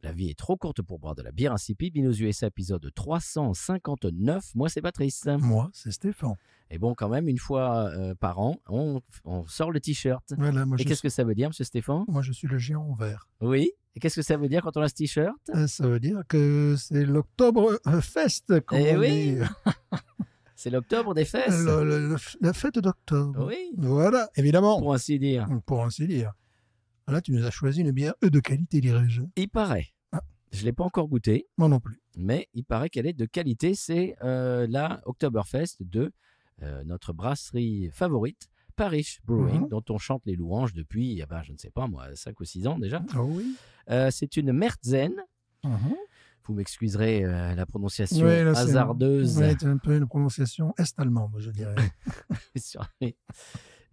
La vie est trop courte pour boire de la bière insipide. Binous USA épisode 359. Moi, c'est Patrice. Moi, c'est Stéphane. Et bon, quand même, une fois par an, on sort le t-shirt. Voilà, Et qu'est-ce que ça veut dire, monsieur Stéphane? Moi, je suis le géant vert. Oui. Et qu'est-ce que ça veut dire quand on a ce t-shirt? Ça veut dire que c'est l'Octobre Fest, comme on oui. dit. C'est l'octobre des fesses. La fête d'octobre. Oui. Voilà, évidemment. Pour ainsi dire. Pour ainsi dire. Là, tu nous as choisi une bière de qualité, dirais-je. Il paraît. Ah. Je ne l'ai pas encore goûtée. Moi non plus. Mais il paraît qu'elle est de qualité. C'est la Oktoberfest de notre brasserie favorite, Parrish Brewing, dont on chante les louanges depuis, je ne sais pas moi, 5 ou 6 ans déjà. Oh oui. C'est une Märzen. Vous m'excuserez la prononciation Oui, là, hasardeuse. C'est un peu une prononciation est-allemande, je dirais.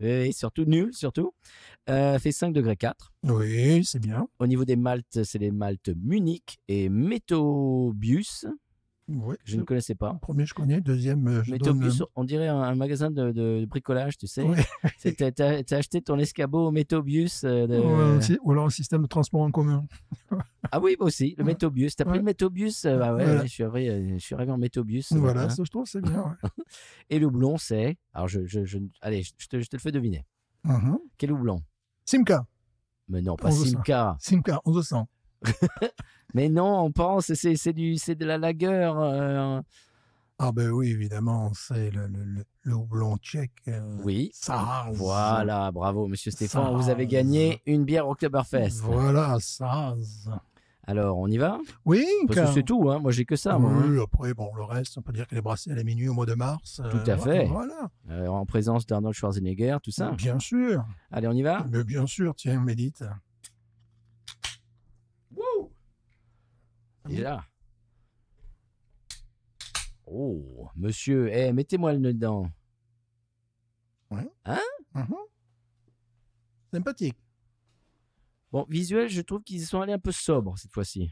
Et surtout nul, surtout. Fait 5 degrés 4. Oui, c'est bien. Au niveau des maltes, c'est les maltes Munich et Metobius. Oui, Je ne connaissais pas. Premier, je connais. Deuxième, je Metobius, donne... on dirait un magasin de bricolage, tu sais. Oui. T'as acheté ton escabeau Metobius. Ou alors le système de transport en commun. Ah oui, moi aussi, le Metobius. T'as pris le Metobius? Voilà. Je suis arrivé en Metobius. Voilà, ça, je trouve, c'est bien. Ouais. Et le houblon, c'est... Alors, allez, je te le fais deviner. Quel houblon? Simca. Mais non, pas Simca. Simca, on se sent. Mais non, on pense, c'est de la lager. Ah ben oui, évidemment, c'est le houblon tchèque. Oui. Saz. Voilà, bravo, monsieur Stéphane. Saz. Vous avez gagné une bière Oktoberfest. Voilà, Saz. Alors, on y va? Oui. Parce que c'est tout, hein. Moi, j'ai que ça. Oui, moi, hein. Après, bon, le reste, on peut dire qu'elle est brassée à la minuit au mois de mars. Tout à fait. Voilà. En présence d'Arnold Schwarzenegger, tout ça. Bien sûr. Allez, on y va? Mais bien sûr, tiens, médite. Wouh! Et là. Oh, monsieur, mettez-moi le nez dedans. Ouais. Hein? Sympathique. Bon, visuel, je trouve qu'ils sont allés un peu sobres cette fois-ci.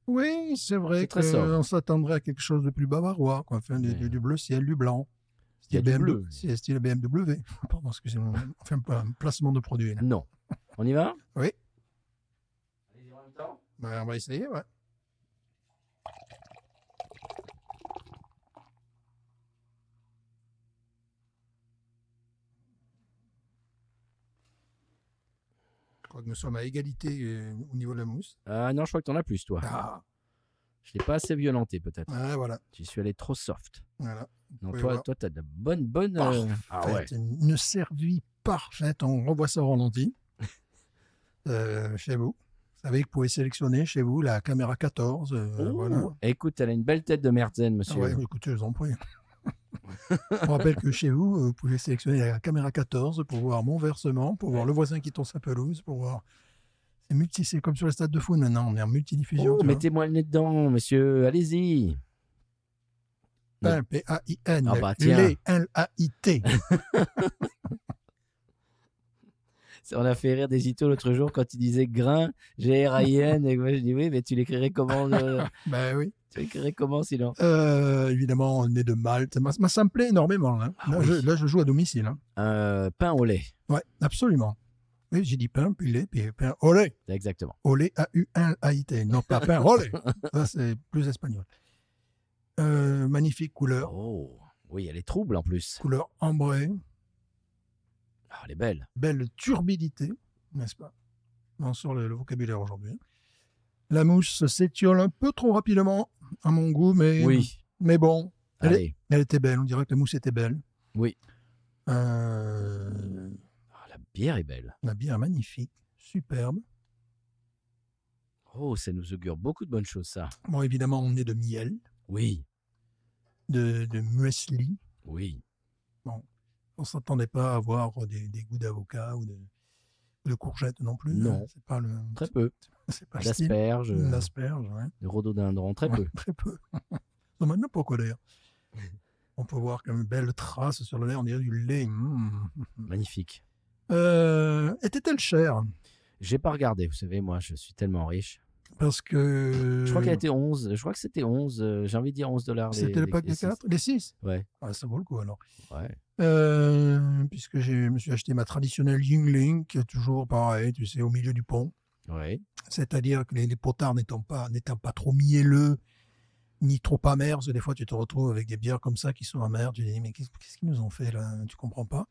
Oui, c'est vrai C'est très sobre. qu'on s'attendrait à quelque chose de plus bavarois, quoi. Enfin, du bleu ciel, du blanc. Il y a du bleu. C'est style BMW. Pardon, excusez-moi. Enfin, un placement de produit. Là. Non. On y va? Oui. Allez-y en même temps. Ben, on va essayer, ouais. Je crois que nous sommes à égalité au niveau de la mousse. Ah non, je crois que t'en as plus, toi. Ah, Je l'ai pas assez violenté, peut-être. voilà. J'y suis allé trop soft. Voilà. Non, Oui, toi, voilà. t'as de bonnes... Ah ouais. Une servie parfaite. On revoit ça au ralenti. Chez vous. Vous savez que vous pouvez sélectionner chez vous la caméra 14. Voilà. Écoute, elle a une belle tête de Märzen, monsieur. Ah ouais, écoutez, je vous en prie. On rappelle que chez vous pouvez sélectionner la caméra 14 pour voir mon versement, pour voir le voisin qui tourne sa pelouse, pour voir... C'est comme sur les stades de foot maintenant, on est en multidiffusion. Oh, mettez-moi le nez dedans, monsieur. Allez-y. Pain, P-A-I-N, Ah bah, tiens. lait, L-A-I-T. On a fait rire des Ito l'autre jour quand il disait grain, G-R-A-I-N. Et moi, je dis oui, mais tu l'écrirais comment Ben oui. Tu l'écrirais comment sinon? Évidemment, nez de Malte. Ça me plaît énormément. Hein. Ah, là, oui. je joue à domicile. Hein. Pain au lait. Ouais, absolument. Oui, j'ai dit pain, puis lait, puis pain au lait. Exactement. Au lait, A-U-N-A-I-T. Non, pas pain au lait. Ça, c'est plus espagnol. Magnifique couleur. Oh, oui, elle est trouble en plus. Couleur ambrée. Ah, elle est belle. Belle turbidité, n'est-ce pas? On sort le vocabulaire aujourd'hui. La mousse s'étiole un peu trop rapidement, à mon goût, mais bon. Allez. Elle était belle, on dirait que la mousse était belle. Oui. La La bière est belle. bière magnifique, superbe. Oh, ça nous augure beaucoup de bonnes choses, ça. Bon, évidemment, on est de miel, Oui. de muesli. Oui. Bon, on ne s'attendait pas à avoir des goûts d'avocat ou de courgettes non plus. Non. Hein. C'est pas le... Très peu. C'est pas le style. D'asperges. L'asperge, ouais. De rhododendron, très peu. Très peu. Non, maintenant, pourquoi d'ailleurs? On peut voir comme une belle trace sur le lait, on dirait du lait. Magnifique. Était-elle chère? J'ai pas regardé, vous savez, moi, je suis tellement riche. Parce que... Je crois qu'elle était 11. Je crois que c'était 11. J'ai envie de dire $11. C'était le pack de 4? Les 6? Ouais. Ah, ça vaut le coup alors. Ouais. Puisque je me suis acheté ma traditionnelle Yingling, qui est toujours pareil, tu sais, au milieu du pont. Oui. C'est-à-dire que les potards n'étant pas trop mielleux, ni trop amers, parce que des fois tu te retrouves avec des bières comme ça qui sont amères, tu te dis mais qu'est-ce qu'ils nous ont fait là, tu comprends pas.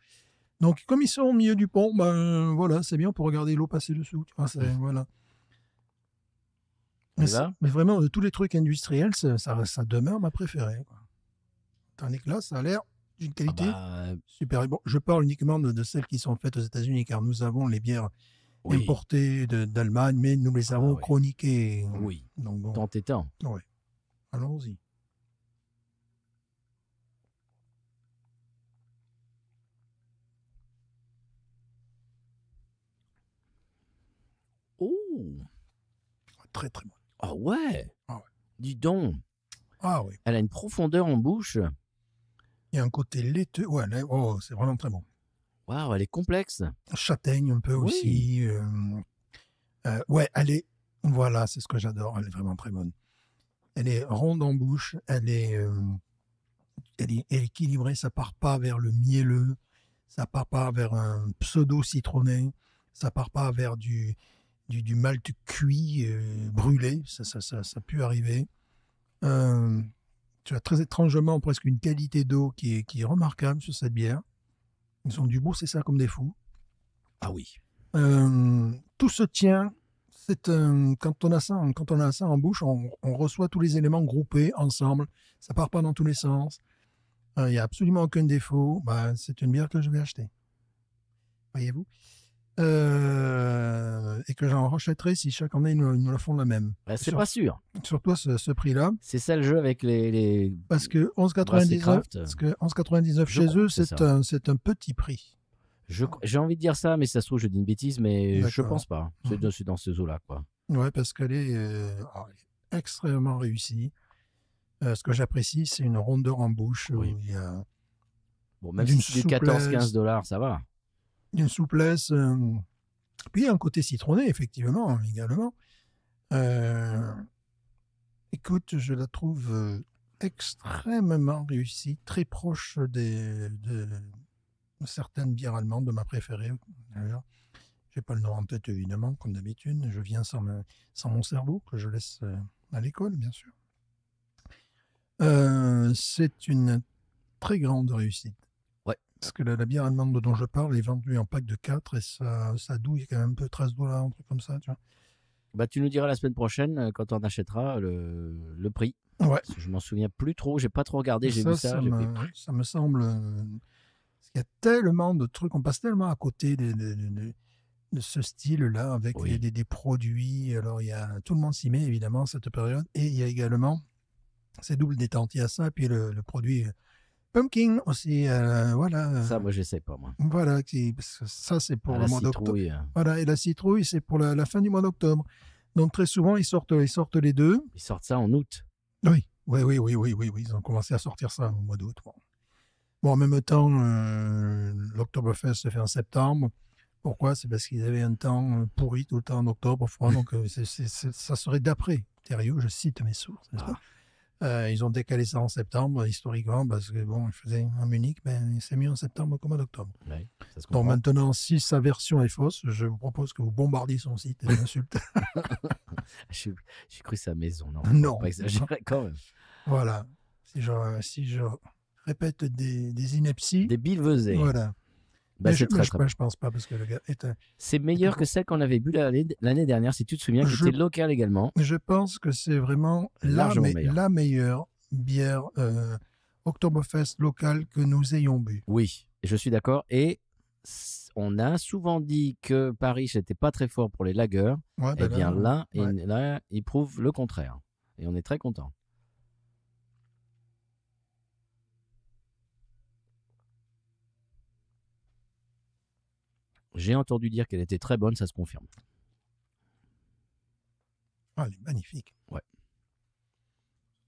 Donc comme ils sont au milieu du pont, ben voilà, c'est bien pour regarder l'eau passer dessous, tu vois, voilà. On y va? Mais vraiment, de tous les trucs industriels, ça demeure ma préférée, quoi. Tandis que là, ça a l'air d'une Ah qualité bah, super. Bon, je parle uniquement de celles qui sont faites aux États-Unis, car nous avons les bières oui. importées d'Allemagne, mais nous les avons oui. chroniquées. Oui. Donc bon, Tant et tant. ouais. Allons-y. Oh! Très très bon. Ah ouais! Ah ouais. Dis donc, Ah oui. elle a une profondeur en bouche. Il y a un côté laiteux. Ouais, là, oh, c'est vraiment très bon. Waouh, elle est complexe. Châtaigne un peu Oui. aussi. Ouais, elle est. Voilà, c'est ce que j'adore. Elle est vraiment très bonne. Elle est ronde en bouche. Elle est équilibrée. Ça part pas vers le mielleux. Ça part pas vers un pseudo citronné. Ça part pas vers du malt cuit brûlé. Ça peut arriver. Tu as très étrangement presque une qualité d'eau qui est remarquable sur cette bière. Ils ont du beau, c'est ça comme des fous. Ah oui. Tout se tient. Quand on a ça en bouche, on reçoit tous les éléments groupés ensemble. Ça part pas dans tous les sens. Il n'y a absolument aucun défaut. Bah, c'est une bière que je vais acheter. Voyez-vous. Et que j'en rachèterai si chaque année ils nous la font la même. Bah, c'est pas sûr. Surtout à ce prix-là. C'est ça le jeu avec les... Parce que Brasserie Craft. 11,99 chez eux, c'est un petit prix. J'ai envie de dire ça, mais ça se trouve, je dis une bêtise, mais je D'accord. pense pas. C'est dans ce zoo-là, quoi. Ouais, parce qu'elle est extrêmement réussie. Ce que j'apprécie, c'est une rondeur en bouche. Oui. Où il y a Bon, même si c'est du 14-15$, ça va. une souplesse. Puis il y a un côté citronné, effectivement, également. Écoute, je la trouve extrêmement réussie, très proche de certaines bières allemandes, de ma préférée. D'ailleurs, je n'ai pas le nom en tête, évidemment, comme d'habitude. Je viens sans mon cerveau, que je laisse à l'école, bien sûr. C'est une très grande réussite. Ouais. Parce que la bière allemande dont je parle est vendue en pack de 4 et ça douille quand même un peu $13, un truc comme ça, tu vois. Bah, tu nous diras la semaine prochaine, quand on achètera, le prix. Ouais. Parce que je m'en souviens plus trop, j'ai pas trop regardé, j'ai vu ça. Ça me semble... parce qu'il y a tellement de trucs, on passe tellement à côté de ce style-là, avec Oui. des produits. Alors, tout le monde s'y met, évidemment, cette période. Et il y a également ces doubles détentes. Il y a ça, puis le produit pumpkin aussi. Voilà. Ça, moi, je sais pas, moi. Voilà, parce que ça, c'est pour le mois d'octobre. citrouille. Voilà, et la citrouille, c'est pour la fin du mois d'octobre. Donc, très souvent, ils sortent les deux. Ils sortent ça en août. Oui. Ils ont commencé à sortir ça au mois d'août. Bon, en même temps, l'Oktoberfest se fait en septembre. Pourquoi? C'est parce qu'ils avaient un temps pourri tout le temps en octobre, froid. Donc, ça serait d'après Thériault, je cite mes sources. Ils ont décalé ça en septembre, historiquement, parce que bon, ils faisaient en Munich, mais c'est mieux en septembre qu'au mois d'octobre. Ouais, ça se Donc comprend. maintenant, si sa version est fausse, je vous propose que vous bombardiez son site et l'insultez. J'ai cru sa maison, non. Non. Pas exagéré quand même. Voilà. Si je répète des inepties, Des billevesées. voilà. Bah, mais c'est très, très bon. je pense pas, parce que le gars est un... C'est meilleur que celle qu'on avait bu l'année dernière, si tu te souviens, qui était locale également. Je pense que c'est vraiment la meilleure bière Oktoberfest locale que nous ayons bu. Oui, je suis d'accord. Et on a souvent dit que Paris n'était pas très fort pour les lagers. Ouais, Eh bien là, ouais. là, il prouve le contraire. Et on est très content. J'ai entendu dire qu'elle était très bonne, ça se confirme. Ah, elle est magnifique. Ouais.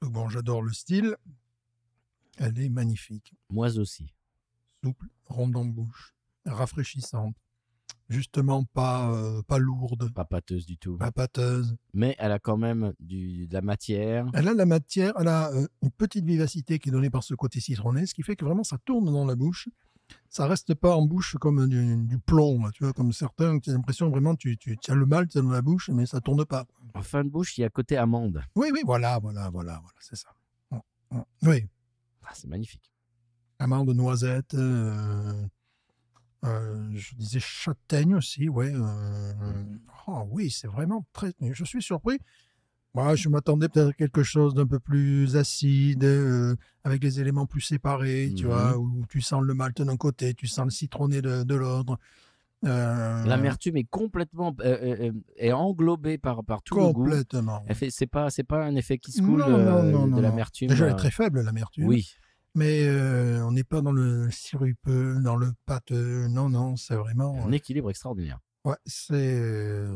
Bon, j'adore le style. Elle est magnifique. Moi aussi. Souple, ronde en bouche, rafraîchissante. Justement, pas lourde. Pas pâteuse du tout. Pas pâteuse. Mais elle a quand même de la matière. Elle a la matière, elle a une petite vivacité qui est donnée par ce côté citronné, ce qui fait que vraiment ça tourne dans la bouche. Ça reste pas en bouche comme du plomb, là, tu vois, comme certains, tu as l'impression vraiment tu as le malt dans la bouche, mais ça tourne pas. En fin de bouche, il y a côté amande. Oui, voilà, c'est ça. Oui, C'est magnifique. amande, noisette, je disais châtaigne aussi, ouais. Oui, c'est vraiment très... Je suis surpris. Moi, je m'attendais peut-être à quelque chose d'un peu plus acide, avec les éléments plus séparés, tu vois, où tu sens le malt d'un côté, tu sens le citronné de l'autre. L'amertume est complètement est englobée par tout le goût. Complètement. C'est pas un effet qui se coule Non. de l'amertume. Déjà, elle est très faible, l'amertume. Oui. Mais on n'est pas dans le sirupeux, dans le pâteux. Non, c'est vraiment... Un équilibre extraordinaire. Ouais, c'est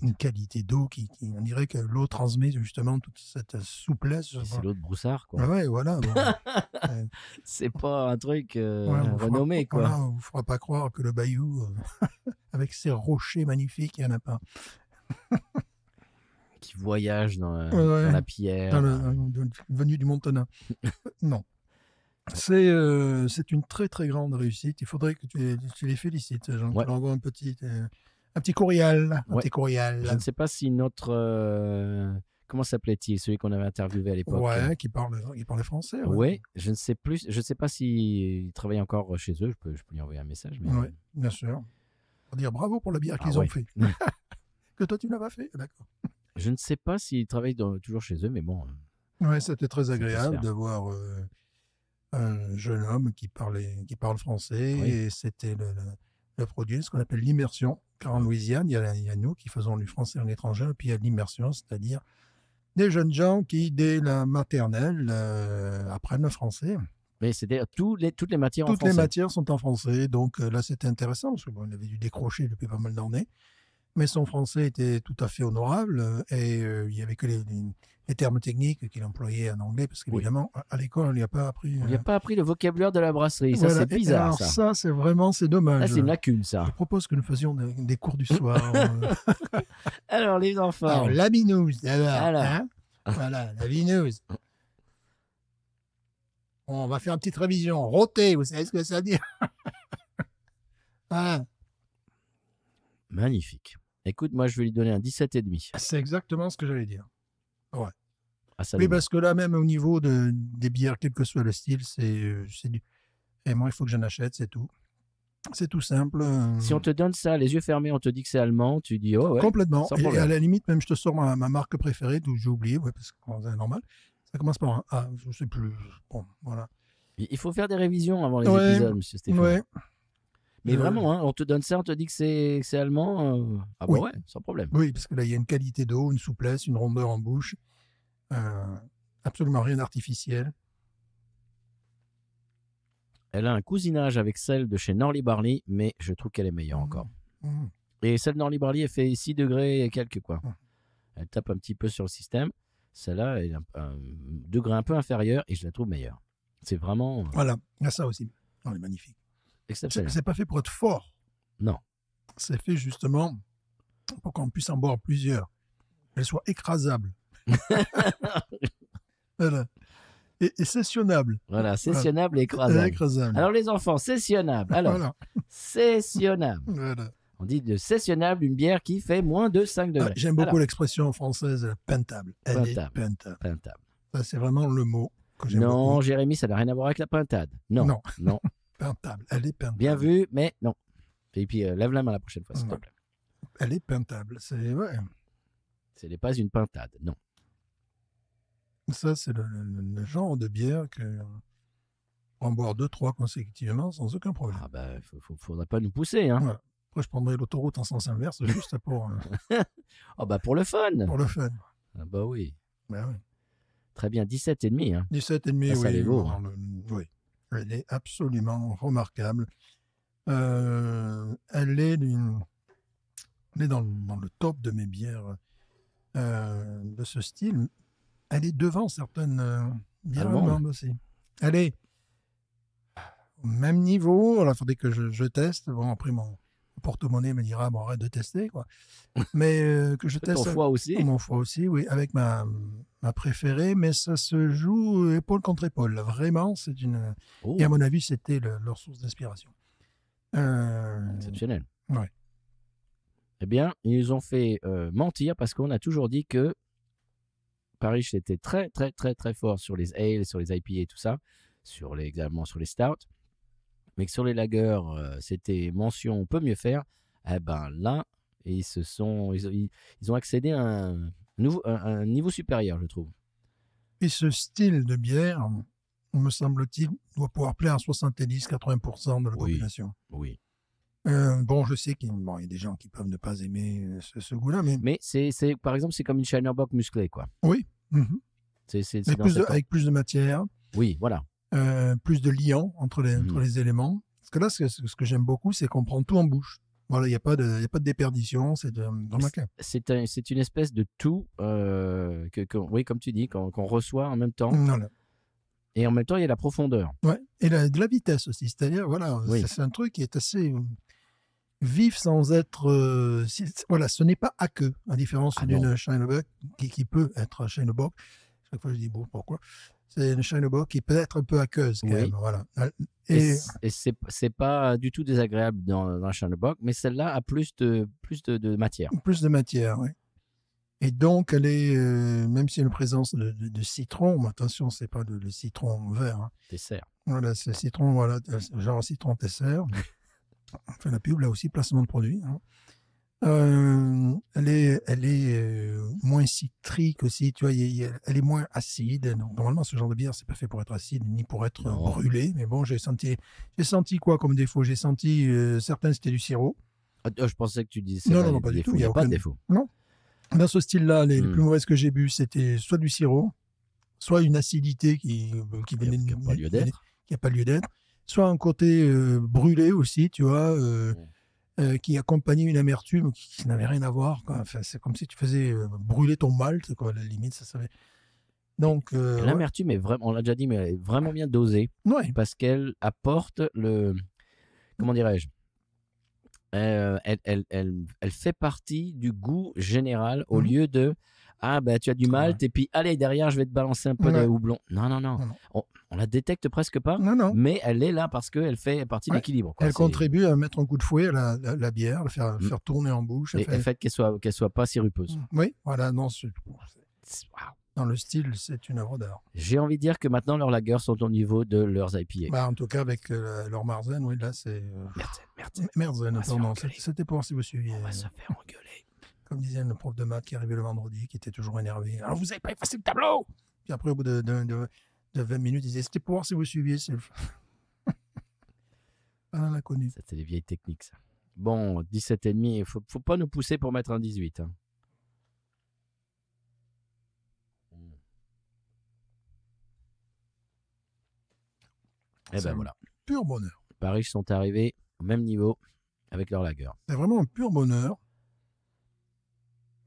une qualité d'eau qui, on dirait que l'eau transmet justement toute cette souplesse. C'est l'eau de Broussard, quoi. Ouais, voilà. Bon, c'est pas un truc renommé, quoi. Voilà, on ne fera pas croire que le bayou, avec ses rochers magnifiques, il n'y en a pas. Qui voyage dans la pierre. Venu du Montana. Non. C'est une très très grande réussite. Il faudrait que tu les félicites, Jean. Tu leur envoies un petit courriel. Un petit courriel. Je ne sais pas si notre... comment s'appelait-il, celui qu'on avait interviewé à l'époque? Ouais, qui parlait français. Oui, je ne sais plus. Je ne sais pas s'il travaille encore chez eux. Je peux lui envoyer un message. Mais... Oui, bien sûr. Pour dire bravo pour la bière qu'ils ont fait. Que toi, tu ne l'as pas fait. D'accord. Je ne sais pas s'il travaille toujours chez eux, mais bon. Oui, c'était très agréable de voir... un jeune homme qui parle français, et c'était le produit, ce qu'on appelle l'immersion. Car en Louisiane, il y a nous qui faisons du français en étranger, et puis il y a l'immersion, c'est-à-dire des jeunes gens qui, dès la maternelle, apprennent le français. Mais c'était toutes les matières en français. Toutes les matières sont en français, donc là c'était intéressant, parce qu'il avait dû décrocher depuis pas mal d'années, mais son français était tout à fait honorable, et il n'y avait que les termes techniques qu'il employait en anglais, parce qu'évidemment, à l'école, on n'y a pas appris... On n'y a pas appris le vocabulaire de la brasserie. Ça, c'est bizarre, alors, ça. C'est dommage. Là, c'est une lacune, ça. Je propose que nous faisions des cours du soir. Alors, les enfants. Alors, la binouse, d'abord. Hein, voilà, la binouse. Bon, on va faire une petite révision. Roté, vous savez ce que ça veut dire? Voilà. Magnifique. Écoute, moi, je vais lui donner un 17,5. C'est exactement ce que j'allais dire. Ouais. Oui, parce que là, même au niveau des bières, quel que soit le style, c'est du... Et moi, il faut que j'en achète, c'est tout. C'est tout simple. Si on te donne ça, les yeux fermés, on te dit que c'est allemand, tu dis oh ouais. Complètement. Et à la limite, même, je te sors ma marque préférée, d'où j'ai oublié, parce que c'est normal. Ça commence par un A, je ne sais plus. Bon, voilà. Il faut faire des révisions avant les épisodes, monsieur Stéphane. Ouais. Mais vraiment, hein, on te donne ça, on te dit que c'est allemand. Ah bah ouais, sans problème. Oui, parce que là, il y a une qualité d'eau, une souplesse, une rondeur en bouche. Absolument rien d'artificiel. Elle a un cousinage avec celle de chez Norley Barley, mais je trouve qu'elle est meilleure encore. Et celle de Norley Barley, elle fait 6 degrés et quelques, quoi. Elle tape un petit peu sur le système. Celle-là, elle a un degré un peu inférieur et je la trouve meilleure. C'est vraiment... Voilà, il y a ça aussi. Elle est magnifique. C'est pas fait pour être fort. Non. C'est fait justement pour qu'on puisse en boire plusieurs. Qu'elle soit écrasable. Voilà. Et sessionnable. Voilà, sessionnable et écrasable. Alors les enfants, sessionnable. Alors, voilà. Sessionnable. Voilà. On dit de sessionnable une bière qui fait moins de 5 degrés. J'aime beaucoup l'expression française pintable. Elle est pintable. Ça, c'est vraiment le mot que j'aime beaucoup. Non, Jérémy, ça n'a rien à voir avec la pintade. Non. Pintable. Elle est pintable. Bien vu, mais non. Et puis, lève la main la prochaine fois, s'il te plaît. Elle est pintable. Ce n'est pas une pintade, non. Ça, c'est le genre de bière que en boire 2-3 consécutivement sans aucun problème. Ah ben, faudrait pas nous pousser, hein. Voilà. Après, je prendrai l'autoroute en sens inverse juste pour... Oh bah pour le fun. Pour le fun. Ah bah oui. Ben oui. Très bien, 17,5. Hein. 17,5, ça les vaut. Oui. Elle est absolument remarquable. Elle est dans le top de mes bières de ce style. Elle est devant certaines bières allemandes aussi. Elle est au même niveau. Alors, il faudrait que je teste. Bon, après, mon Le porte-monnaie me dira, bon, arrête de tester, quoi. Mais que je teste... Ton foie aussi. Mon foie aussi, oui, avec ma préférée, mais ça se joue épaule contre épaule. Là. Vraiment, c'est une... Oh, Et à mon avis, c'était leur source d'inspiration. exceptionnel. Ouais. Eh bien, ils nous ont fait mentir parce qu'on a toujours dit que Parrish était très, très, très, très fort sur les ales, sur les IPA et tout ça, également sur les stouts, mais que sur les lagers, c'était mention on peut mieux faire. Eh ben là, ils ont accédé à un niveau supérieur, je trouve. Et ce style de bière, me semble-t-il, doit pouvoir plaire à 70-80% de la population. Oui. Bon, je sais qu'il y a des gens qui peuvent ne pas aimer ce goût-là, mais... Mais par exemple, c'est comme une Shiner Bock musclée, quoi. Oui. Mm-hmm. C'est avec plus de matière. Oui, voilà. Plus de liant entre les éléments. Parce que là, ce que j'aime beaucoup, c'est qu'on prend tout en bouche. Voilà, il n'y a pas de déperdition. C'est une espèce de tout, oui, comme tu dis, qu'on reçoit en même temps. Voilà. Et en même temps, il y a la profondeur. Ouais. Et de la vitesse aussi. C'est-à-dire, voilà, oui. c'est un truc qui est assez vif sans être... voilà, ce n'est pas aqueux, à différence d'une Shiner Bock qui peut être Shiner Bock. Chaque fois, je dis, bon, pourquoi ? C'est une Shiner Bock qui peut être un peu aqueuse, quand même. Voilà. Et c'est pas du tout désagréable dans la Shiner Bock, mais celle-là a plus de matière. Plus de matière, oui. Et donc, elle est, même s'il y a une présence de citron, mais attention, c'est pas le citron vert. Hein. Tesser. Voilà, c'est citron, voilà, genre citron Tesser. On fait la pub, là aussi, placement de produit. Hein. Elle est moins citrique aussi, tu vois, elle est moins acide. Donc, normalement, ce genre de bière, c'est pas fait pour être acide ni pour être brûlé. Mais bon, j'ai senti quoi comme défaut ? J'ai senti certains, c'était du sirop. Je pensais que tu disais non, pas du tout. Il n'y a pas de défaut. Non. Dans ce style-là, les plus mauvaises que j'ai bu, c'était soit du sirop, soit une acidité qui venait qui n'a pas lieu d'être. Qui n'a pas lieu d'être. Soit un côté brûlé aussi, tu vois, qui accompagnait une amertume qui n'avait rien à voir. Quoi. Enfin, c'est comme si tu faisais brûler ton malt, quoi. À la limite, ça savait. Donc, l'amertume est vraiment, on l'a déjà dit, mais elle est vraiment bien dosée. Ouais. Parce qu'elle apporte comment dirais-je, elle fait partie du goût général au lieu de tu as du malt et puis allez derrière je vais te balancer un peu de houblon. Non. On la détecte presque pas, mais elle est là parce qu'elle fait partie de l'équilibre. Elle contribue à mettre un coup de fouet à la bière, la faire tourner en bouche. Et le fait qu'elle soit pas sirupeuse. Oui, voilà, non, dans le style, c'est une œuvre d'art. J'ai envie de dire que maintenant leurs lagers sont au niveau de leurs IPA. En tout cas, avec leur Marzen, oui, là c'est... Merzen, pardon. C'était pour si vous suiviez. On va se faire engueuler. Comme disait le prof de maths qui arrivait le vendredi, qui était toujours énervé. Alors, vous n'avez pas effacé le tableau. Puis après, au bout de 20 minutes, il disait, c'était pour voir si vous suiviez. On l'a connu. C'était les vieilles techniques, ça. Bon, 17,5, il ne faut pas nous pousser pour mettre un 18. Hein. Et ben voilà. Pur bonheur. Parrish sont arrivés au même niveau avec leur lager. C'est vraiment un pur bonheur.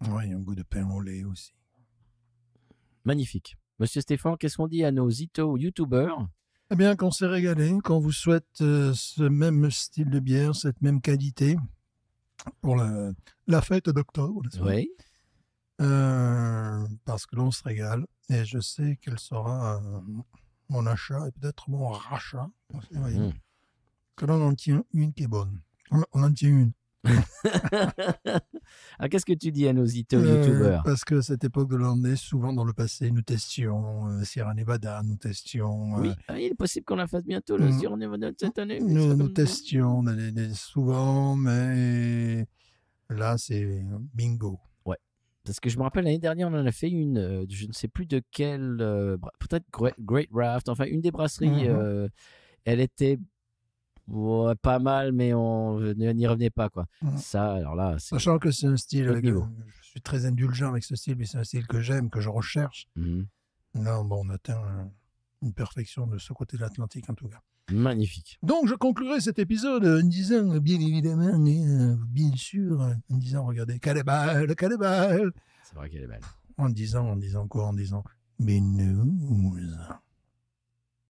Oui, il y a un goût de pain au lait aussi. Magnifique. Monsieur Stéphane, qu'est-ce qu'on dit à nos youtubeurs ? Eh bien, qu'on s'est régalé, qu'on vous souhaite ce même style de bière, cette même qualité pour la fête d'octobre. Oui. Parce que l'on se régale et je sais quel sera mon achat et peut-être mon rachat. Que l'on en tient une qui est bonne. On en tient une. Qu'est-ce que tu dis à nos youtubeurs ? Parce que cette époque de l'année, souvent dans le passé, nous testions Sierra Nevada, nous testions... oui, il est possible qu'on la fasse bientôt, le Sierra Nevada de cette année. Nous testions souvent, mais là, c'est bingo. Ouais, parce que je me rappelle, l'année dernière, on en a fait une, je ne sais plus de quelle, peut-être Great Raft, enfin, une des brasseries, elle était... Ouais, pas mal, mais on n'y revenait pas, quoi. Ça, alors là, sachant que c'est un style, je suis très indulgent avec ce style, mais c'est un style que j'aime, que je recherche. Là, bon, on atteint une perfection de ce côté de l'Atlantique, en tout cas. Magnifique. Donc, je conclurai cet épisode en disant, bien évidemment, bien sûr, en disant, regardez, qu'elle est belle. C'est vrai qu'elle est belle. En disant quoi ? En disant, binouze.